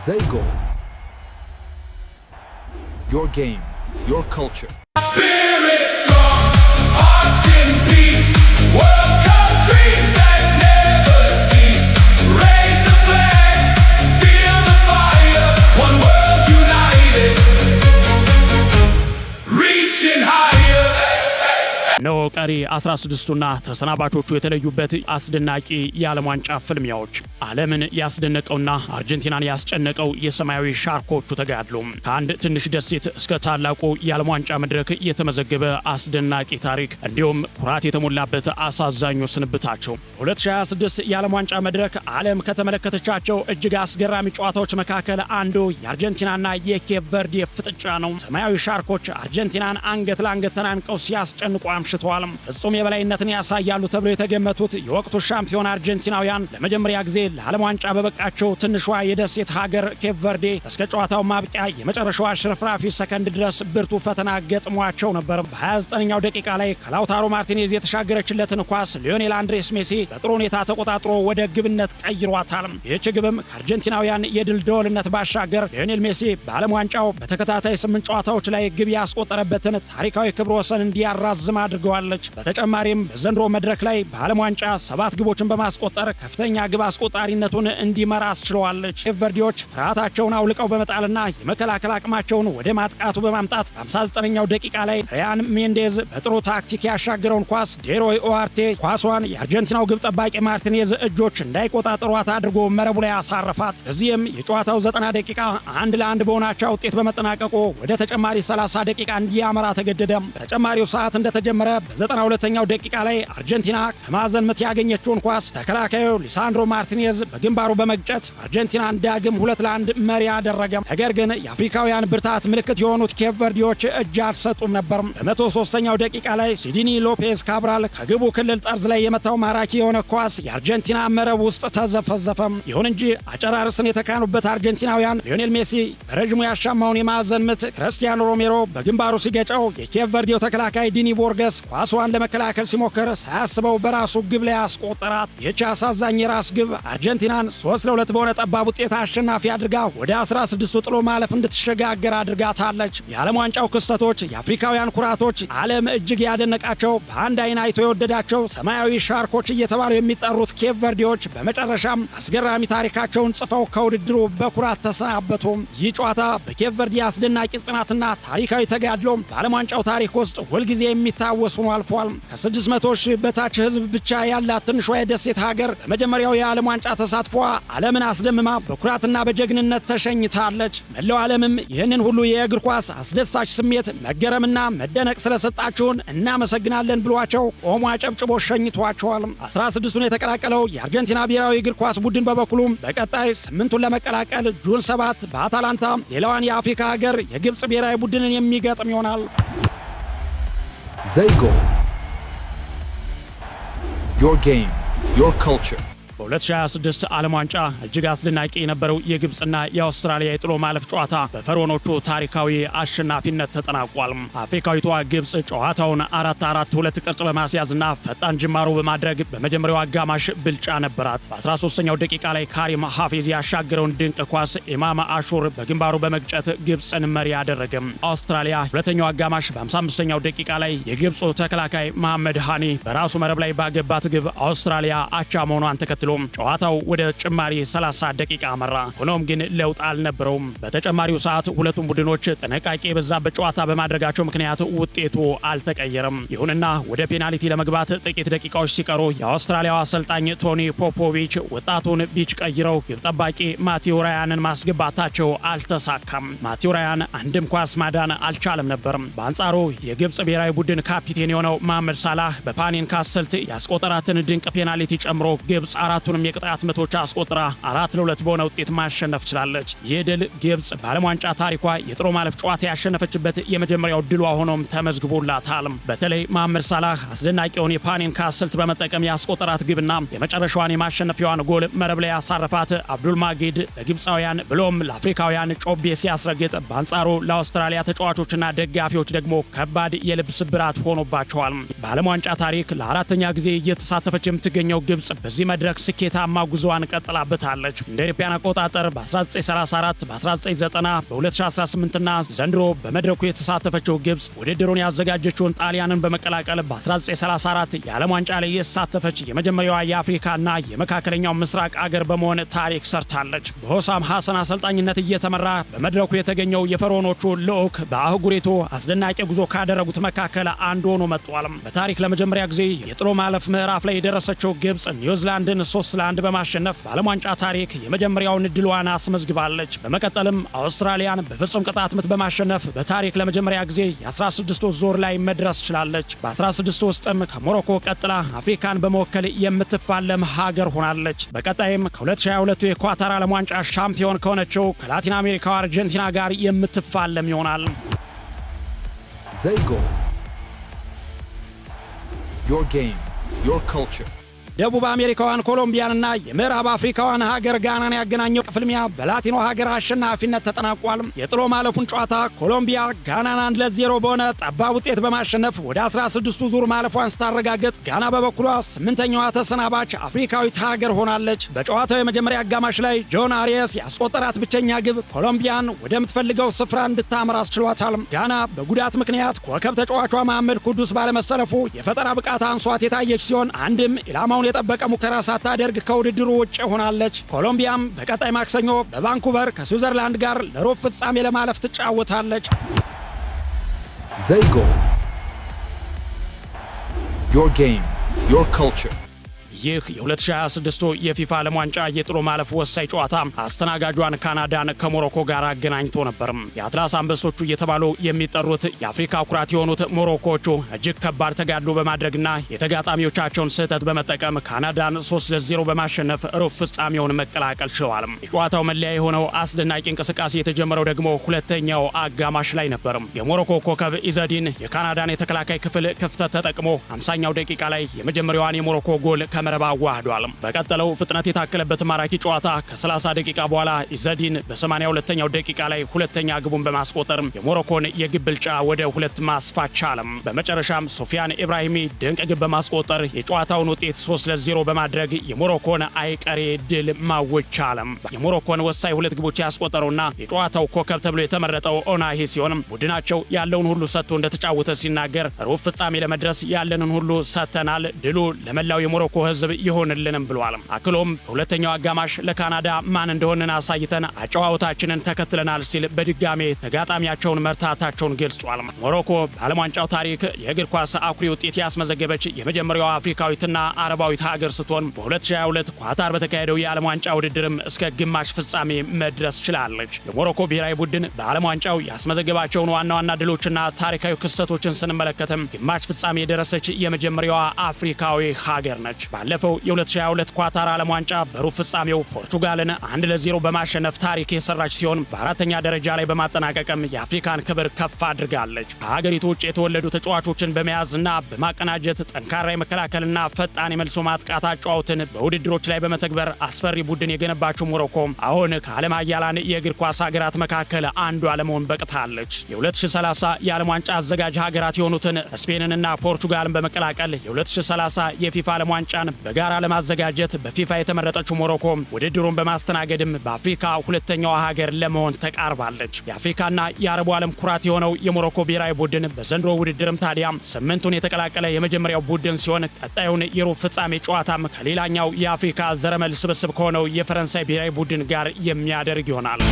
Zago. Your game, your culture. Spirit strong, hearts in peace. World Cup dreams that never cease. Raise the flag, feel the fire. One world united, reaching higher. ነው ቀሪ 16ቱና ተሰናባቾቹ የተለዩበት አስደናቂ የዓለም ዋንጫ ፍልሚያዎች ዓለምን ያስደነቀውና አርጀንቲናን ያስጨነቀው የሰማያዊ ሻርኮቹ ተጋድሎ ከአንድ ትንሽ ደሴት እስከ ታላቁ የዓለም ዋንጫ መድረክ የተመዘገበ አስደናቂ ታሪክ እንዲሁም ኩራት የተሞላበት አሳዛኙ ስንብታቸው 2026 የዓለም ዋንጫ መድረክ ዓለም ከተመለከተቻቸው እጅግ አስገራሚ ጨዋታዎች መካከል አንዱ የአርጀንቲናና የኬፕ ቨርዴ ፍጥጫ ነው። ሰማያዊ ሻርኮች አርጀንቲናን አንገት ለአንገት ተናንቀው ሲያስጨንቁ አምሽተዋል። ፍጹም የበላይነትን ያሳያሉ ተብሎ የተገመቱት የወቅቱ ሻምፒዮን አርጀንቲናውያን ለመጀመሪያ ጊዜ ለዓለም ዋንጫ በበቃቸው ትንሿ የደሴት ሀገር ኬፕ ቨርዴ እስከ ጨዋታው ማብቂያ የመጨረሻው ሽርፍራፊ ሰከንድ ድረስ ብርቱ ፈተና ገጥሟቸው ነበር። በ29ኛው ደቂቃ ላይ ከላውታሮ ማርቲኔዝ የተሻገረችለትን ኳስ ሊዮኔል አንድሬስ ሜሲ በጥሩ ሁኔታ ተቆጣጥሮ ወደ ግብነት ቀይሯታል። ይህች ግብም ከአርጀንቲናውያን የድል ደወልነት ባሻገር ሊዮኔል ሜሲ በዓለም ዋንጫው በተከታታይ 8 ጨዋታዎች ላይ ግብ ያስቆጠረበትን ታሪካዊ ክብረ ወሰን እንዲያራዝም አድርገዋለች። በተጨማሪም በዘንድሮ መድረክ ላይ በዓለም ዋንጫ 7 ግቦችን በማስቆጠር ከፍተኛ ግብ አስቆጣሪነቱን እንዲመራ አስችለዋለች። ኬፕ ቨርዴዎች ፍርሃታቸውን አውልቀው በመጣልና የመከላከል አቅማቸውን ወደ ማጥቃቱ በማምጣት 59ኛው ደቂቃ ላይ ሪያን ሜንዴዝ በጥሩ ታክቲክ ያሻገረውን ኳስ ዴሮይ ኦአርቴ ኳሷን የአርጀንቲናው ግብ ጠባቂ ማርቲኔዝ እጆች እንዳይቆጣጠሯት አድርጎ መረቡ ላይ አሳረፋት። በዚህም የጨዋታው 90 ደቂቃ 1-1 በሆናቸው ውጤት በመጠናቀቁ ወደ ተጨማሪ 30 ደቂቃ እንዲያመራ ተገደደ። ተጨማሪው ሰዓት እንደተጀመረ በ92ኛው ደቂቃ ላይ አርጀንቲና ከማዕዘን ምት ያገኘችውን ኳስ ተከላካዩ ሊሳንድሮ ማርቲኔዝ በግንባሩ በመግጨት አርጀንቲናን ዳግም 2-1 መሪ አደረገ። ነገር ግን የአፍሪካውያን ብርታት ምልክት የሆኑት ኬፕ ቨርዴዎች እጅ አልሰጡም ነበር። በ103ኛው ደቂቃ ላይ ሲዲኒ ሎፔዝ ካብራል ከግቡ ክልል ጠርዝ ላይ የመታው ማራኪ የሆነ ኳስ የአርጀንቲና መረብ ውስጥ ተዘፈዘፈ። ይሁን እንጂ አጨራርስን የተካኑበት አርጀንቲናውያን ሊዮኔል ሜሲ በረዥሙ ያሻማውን የማዕዘን ምት ክርስቲያኖ ሮሜሮ በግንባሩ ሲገጨው የኬፕ ቨርዴው ተከላካይ ዲኒ ቦርገስ ኳሷን ለመከላከል ሲሞክር ሳያስበው በራሱ ግብ ላይ አስቆጠራት። ይህች አሳዛኝ የራስ ግብ አርጀንቲናን 3-2 በሆነ ጠባብ ውጤት አሸናፊ አድርጋ ወደ 16ቱ ጥሎ ማለፍ እንድትሸጋገር አድርጋታለች። የዓለም ዋንጫው ክስተቶች የአፍሪካውያን ኩራቶች ዓለም እጅግ ያደነቃቸው በአንድ አይን አይቶ የወደዳቸው ሰማያዊ ሻርኮች እየተባሉ የሚጠሩት ኬፕ ቨርዴዎች በመጨረሻም አስገራሚ ታሪካቸውን ጽፈው ከውድድሩ በኩራት ተሰናበቱ። ይህ ጨዋታ በኬፕ ቨርዴ አስደናቂ ጽናትና ታሪካዊ ተጋድሎ በዓለም ዋንጫው ታሪክ ውስጥ ሁልጊዜ የሚታወስ ሆኖ አልፏል። ከ600 ሺህ በታች ሕዝብ ብቻ ያላት ትንሿ የደሴት ሀገር በመጀመሪያው የዓለም ዋንጫ ተሳትፏ ዓለምን አስደምማ በኩራትና በጀግንነት ተሸኝታለች። መላው ዓለምም ይህንን ሁሉ የእግር ኳስ አስደሳች ስሜት መገረምና መደነቅ ስለሰጣችሁን እናመሰግናለን ብሏቸው ቆሞ አጨብጭቦ ሸኝቷቸዋል። 16ቱን የተቀላቀለው የአርጀንቲና ብሔራዊ እግር ኳስ ቡድን በበኩሉም በቀጣይ 8ቱን ለመቀላቀል ጁን 7 በአታላንታ ሌላዋን የአፍሪካ ሀገር የግብፅ ብሔራዊ ቡድንን የሚገጥም ይሆናል። Zago. Your game, your culture. በ2026 ዓለም ዋንጫ እጅግ አስደናቂ የነበረው የግብፅና የአውስትራሊያ የጥሎ ማለፍ ጨዋታ በፈርዖኖቹ ታሪካዊ አሸናፊነት ተጠናቋል። አፍሪካዊቷ ግብፅ ጨዋታውን 4-4-2 ቅርጽ በማስያዝና ፈጣን ጅማሮ በማድረግ በመጀመሪያው አጋማሽ ብልጫ ነበራት። በ13ኛው ደቂቃ ላይ ካሪም ሐፊዝ ያሻገረውን ድንቅ ኳስ ኢማም አሹር በግንባሩ በመግጨት ግብፅን መሪ አደረገ። አውስትራሊያ ሁለተኛው አጋማሽ በ55ኛው ደቂቃ ላይ የግብፁ ተከላካይ መሐመድ ሃኒ በራሱ መረብ ላይ ባገባት ግብ አውስትራሊያ አቻ መሆኗን ተከትሎ ጨዋታው ወደ ጭማሪ 30 ደቂቃ አመራ። ሆኖም ግን ለውጥ አልነበረውም። በተጨማሪው ሰዓት ሁለቱም ቡድኖች ጥንቃቄ የበዛበት ጨዋታ በማድረጋቸው ምክንያት ውጤቱ አልተቀየረም። ይሁንና ወደ ፔናልቲ ለመግባት ጥቂት ደቂቃዎች ሲቀሩ የአውስትራሊያው አሰልጣኝ ቶኒ ፖፖቪች ወጣቱን ቢች ቀይረው ግብ ጠባቂ ማቲው ራያንን ማስገባታቸው አልተሳካም። ማቲው ራያን አንድም ኳስ ማዳን አልቻለም ነበር። በአንጻሩ የግብፅ ብሔራዊ ቡድን ካፒቴን የሆነው መሐመድ ሳላህ በፓኒን ካሰልት ያስቆጠራትን ድንቅ ፔናልቲ ጨምሮ ግብፅ አራቱንም የቅጣት ምቶች አስቆጥራ 4-2 በሆነ ውጤት ማሸነፍ ችላለች። ይህ ድል ግብፅ በዓለም ዋንጫ ታሪኳ የጥሎ ማለፍ ጨዋታ ያሸነፈችበት የመጀመሪያው ድሏ ሆኖም ተመዝግቦላታል። በተለይ መሐመድ ሳላህ አስደናቂውን የፓኒን ካስልት በመጠቀም ያስቆጠራት ግብና የመጨረሻዋን የማሸነፊያዋን ጎል መረብ ላይ ያሳረፋት አብዱል ማጊድ ለግብፃውያን ብሎም ለአፍሪካውያን ጮቤ ሲያስረግጥ፣ በአንጻሩ ለአውስትራሊያ ተጫዋቾችና ደጋፊዎች ደግሞ ከባድ የልብ ስብራት ሆኖባቸዋል። በዓለም ዋንጫ ታሪክ ለአራተኛ ጊዜ እየተሳተፈች የምትገኘው ግብፅ በዚህ መድረክ ስኬታማ ጉዞዋን ቀጥላበታለች። እንደ አውሮፓውያን አቆጣጠር በ1934፣ በ1990፣ በ2018 እና ዘንድሮ በመድረኩ የተሳተፈችው ግብጽ ውድድሩን ያዘጋጀችውን ጣሊያንን በመቀላቀል በ1934 የዓለም ዋንጫ ላይ የተሳተፈች የመጀመሪያዋ የአፍሪካና የመካከለኛው ምስራቅ አገር በመሆን ታሪክ ሰርታለች። በሆሳም ሐሰን አሰልጣኝነት እየተመራ በመድረኩ የተገኘው የፈርዖኖቹ ልዑክ በአህጉሪቱ አስደናቂ ጉዞ ካደረጉት መካከል አንዱ ሆኖ መጥቷል። በታሪክ ለመጀመሪያ ጊዜ የጥሎ ማለፍ ምዕራፍ ላይ የደረሰችው ግብጽ ኒውዚላንድን 3-1 በማሸነፍ በዓለም ዋንጫ ታሪክ የመጀመሪያውን ድሏን አስመዝግባለች። በመቀጠልም አውስትራሊያን በፍጹም ቅጣት ምት በማሸነፍ በታሪክ ለመጀመሪያ ጊዜ የ16 ዙር ላይ መድረስ ችላለች። በ16 ውስጥም ከሞሮኮ ቀጥላ አፍሪካን በመወከል የምትፋለም ሀገር ሆናለች። በቀጣይም ከ2022 የኳታር ዓለም ዋንጫ ሻምፒዮን ከሆነችው ከላቲን አሜሪካው አርጀንቲና ጋር የምትፋለም ይሆናል። Zago. Your game, your culture. ደቡብ አሜሪካዋን ኮሎምቢያንና የምዕራብ አፍሪካዋን ሀገር ጋናን ያገናኘው ፍልሚያ በላቲኖ ሀገር አሸናፊነት ተጠናቋል። የጥሎ ማለፉን ጨዋታ ኮሎምቢያ ጋናን 1-0 በሆነ ጠባብ ውጤት በማሸነፍ ወደ 16ቱ ዙር ማለፏን ስታረጋግጥ፣ ጋና በበኩሏ 8ኛዋ ተሰናባች አፍሪካዊት ሀገር ሆናለች። በጨዋታው የመጀመሪያ አጋማሽ ላይ ጆን አሪየስ ያስቆጠራት ብቸኛ ግብ ኮሎምቢያን ወደምትፈልገው ስፍራ እንድታመራ አስችሏታል። ጋና በጉዳት ምክንያት ኮከብ ተጫዋቿ መሐመድ ኩዱስ ባለመሰለፉ የፈጠራ ብቃት አንሷት የታየች ሲሆን አንድም ኢላማውን የጠበቀ ሙከራ ሳታደርግ ከውድድሩ ውጭ ሆናለች። ኮሎምቢያም በቀጣይ ማክሰኞ በቫንኩቨር ከስዊዘርላንድ ጋር ለሩብ ፍጻሜ ለማለፍ ትጫወታለች። Zago. Your game, your culture. ይህ የ2026 የፊፋ ዓለም ዋንጫ የጥሎ ማለፍ ወሳኝ ጨዋታ አስተናጋጇን ካናዳን ከሞሮኮ ጋር አገናኝቶ ነበር። የአትላስ አንበሶቹ እየተባሉ የሚጠሩት የአፍሪካ ኩራት የሆኑት ሞሮኮዎቹ እጅግ ከባድ ተጋድሎ በማድረግና የተጋጣሚዎቻቸውን ስህተት በመጠቀም ካናዳን 3-0 በማሸነፍ ሩብ ፍጻሜውን መቀላቀል ችለዋል። የጨዋታው መለያ የሆነው አስደናቂ እንቅስቃሴ የተጀመረው ደግሞ ሁለተኛው አጋማሽ ላይ ነበር። የሞሮኮ ኮከብ ኢዘዲን የካናዳን የተከላካይ ክፍል ክፍተት ተጠቅሞ 50ኛው ደቂቃ ላይ የመጀመሪያውን የሞሮኮ ጎል ከመረብ አዋህዷል። በቀጠለው ፍጥነት የታከለበት ማራኪ ጨዋታ ከ30 ደቂቃ በኋላ ኢዘዲን በ82ኛው ደቂቃ ላይ ሁለተኛ ግቡን በማስቆጠር የሞሮኮን የግብ ብልጫ ወደ 2 ማስፋት ቻለ። በመጨረሻም ሶፊያን ኢብራሂሚ ድንቅ ግብ በማስቆጠር የጨዋታውን ውጤት 3-0 በማድረግ የሞሮኮን አይቀሬ ድል ማወጅ ቻለ። የሞሮኮን ወሳኝ 2 ግቦች ያስቆጠረውና የጨዋታው ኮከብ ተብሎ የተመረጠው ኦናሂ ሲሆን ቡድናቸው ያለውን ሁሉ ሰጥቶ እንደተጫወተ ሲናገር ሩብ ፍጻሜ ለመድረስ ያለንን ሁሉ ሰጥተናል፣ ድሉ ለመላው የሞሮኮ ሕዝብ ይሆንልንም ብሏል። አክሎም በሁለተኛው አጋማሽ ለካናዳ ማን እንደሆነን አሳይተን አጨዋወታችንን ተከትለናል ሲል በድጋሜ ተጋጣሚያቸውን መርታታቸውን ገልጿል። ሞሮኮ በዓለም ዋንጫው ታሪክ የእግር ኳስ አኩሪ ውጤት ያስመዘገበች የመጀመሪያዋ አፍሪካዊትና አረባዊት ሀገር ስትሆን በ2022 ኳታር በተካሄደው የዓለም ዋንጫ ውድድርም እስከ ግማሽ ፍጻሜ መድረስ ችላለች። የሞሮኮ ብሔራዊ ቡድን በዓለም ዋንጫው ያስመዘገባቸውን ዋና ዋና ድሎችና ታሪካዊ ክስተቶችን ስንመለከትም ግማሽ ፍጻሜ የደረሰች የመጀመሪያዋ አፍሪካዊ ሀገር ነች። ባለፈው የ2022 ኳታር ዓለም ዋንጫ በሩብ ፍጻሜው ፖርቱጋልን 1-0 በማሸነፍ ታሪክ የሰራች ሲሆን በአራተኛ ደረጃ ላይ በማጠናቀቅም የአፍሪካን ክብር ከፍ አድርጋለች። ከሀገሪቱ ውጭ የተወለዱ ተጫዋቾችን በመያዝና በማቀናጀት ጠንካራ የመከላከልና ፈጣን የመልሶ ማጥቃት አጨዋወትን በውድድሮች ላይ በመተግበር አስፈሪ ቡድን የገነባችው ሞሮኮ አሁን ከዓለም ኃያላን የእግር ኳስ ሀገራት መካከል አንዷ ለመሆን በቅታለች። የ2030 የዓለም ዋንጫ አዘጋጅ ሀገራት የሆኑትን ስፔንንና ፖርቱጋልን በመቀላቀል የ2030 የፊፋ ዓለም ዋንጫን በጋራ ለማዘጋጀት በፊፋ የተመረጠችው ሞሮኮ ውድድሩን በማስተናገድም በአፍሪካ ሁለተኛዋ ሀገር ለመሆን ተቃርባለች። የአፍሪካና የአረቡ ዓለም ኩራት የሆነው የሞሮኮ ብሔራዊ ቡድን በዘንድሮ ውድድርም ታዲያ 8ቱን የተቀላቀለ የመጀመሪያው ቡድን ሲሆን ቀጣዩን የሩብ ፍጻሜ ጨዋታም ከሌላኛው የአፍሪካ ዘረመል ስብስብ ከሆነው የፈረንሳይ ብሔራዊ ቡድን ጋር የሚያደርግ ይሆናል።